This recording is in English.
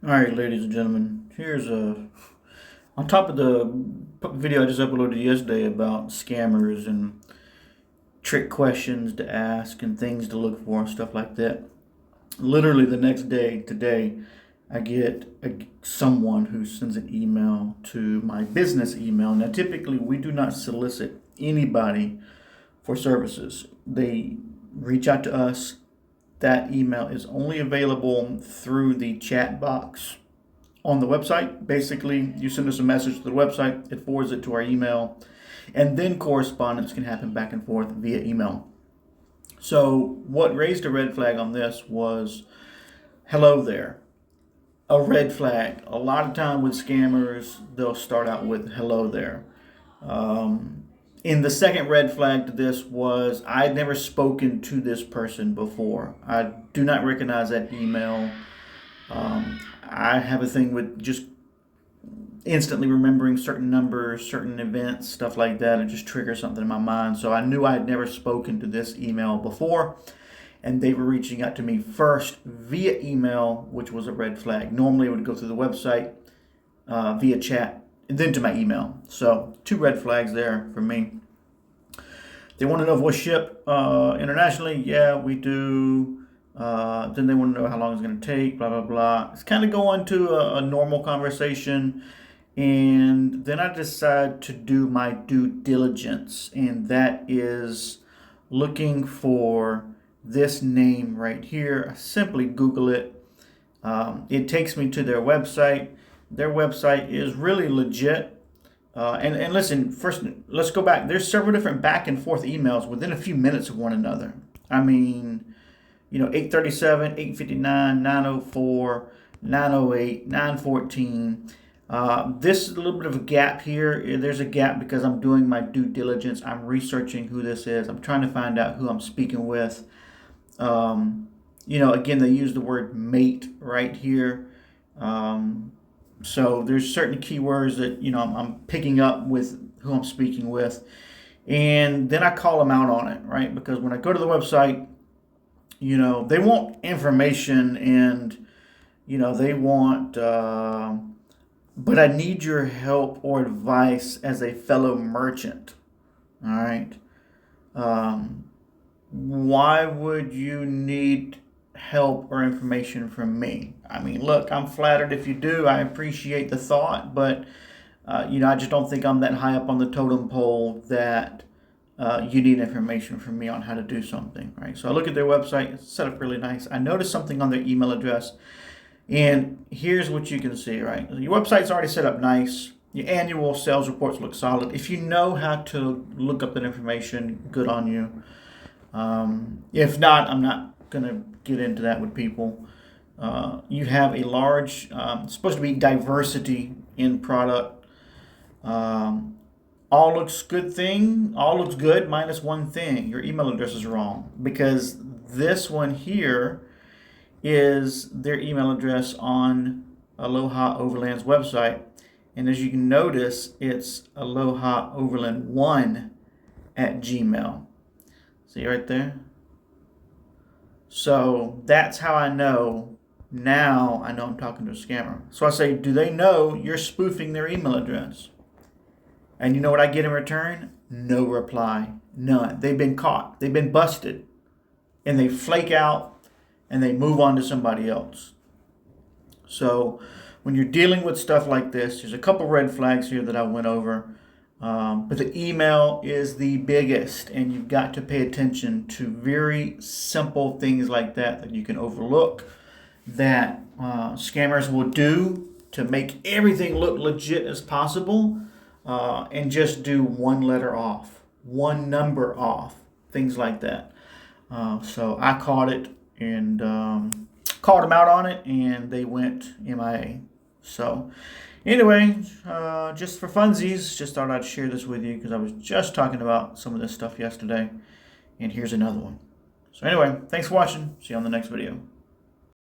All right, ladies and gentlemen, here's on top of the video I just uploaded yesterday about scammers and trick questions to ask and things to look for and stuff like that. Literally the next day, today, I get someone who sends an email to my business email. Now, typically, we do not solicit anybody for services. They reach out to us. That email is only available through the chat box on the website. Basically, you send us a message to the website, it forwards it to our email, and then correspondence can happen back and forth via email. So, what raised a red flag on this was hello there. A red flag. A lot of time with scammers, they'll start out with hello there. And the second red flag to this was I had never spoken to this person before. I do not recognize that email. I have a thing with just instantly remembering certain numbers, certain events, stuff like that. It just triggers something in my mind. So I knew I had never spoken to this email before, and they were reaching out to me first via email, which was a red flag. Normally it would go through the website, via chat, and then to my email. So 2 red flags there for me. They want to know if we'll ship internationally. Yeah, we do. Then they want to know how long it's going to take, blah, blah, blah. It's kind of going to a normal conversation. And then I decide to do my due diligence. And that is looking for this name right here. I simply Google it. It takes me to their website. Their website is really legit. And listen, first, let's go back. There's several different back and forth emails within a few minutes of one another. I mean, 837, 859, 904, 908, 914. This is a little bit of a gap here. There's a gap because I'm doing my due diligence. I'm researching who this is. I'm trying to find out who I'm speaking with. Again, they use the word mate right here. So there's certain keywords that, I'm picking up with who I'm speaking with. And then I call them out on it, right? Because when I go to the website, they want information and, they want, but I need your help or advice as a fellow merchant. All right. Why would you need help or information from me? I mean, look, I'm flattered if you do. I appreciate the thought, but I just don't think I'm that high up on the totem pole that you need information from me on how to do something, right? So I look at their website. It's set up really nice. I noticed something on their email address, and here's what you can see, right? Your website's already set up nice. Your annual sales reports look solid. If you know how to look up that information, good on you. If not, I'm not going to get into that with people. You have a large, it's supposed to be diversity in product. All looks good minus one thing. Your email address is wrong because this one here is their email address on Aloha Overland's website. And as you can notice, it's alohaoverland1@gmail. See right there? So that's how I know. Now I know I'm talking to a scammer. So I say, do they know you're spoofing their email address? And you know what I get in return? No reply. None. They've been caught. They've been busted. And they flake out and they move on to somebody else. So when you're dealing with stuff like this, there's a couple red flags here that I went over. But the email is the biggest, and you've got to pay attention to very simple things like that you can overlook, that scammers will do to make everything look legit as possible, and just do one letter off, one number off, things like that. So I caught it and called them out on it, and they went MIA. So anyway, just for funsies, just thought I'd share this with you because I was just talking about some of this stuff yesterday, and here's another one. So anyway, thanks for watching. See you on the next video.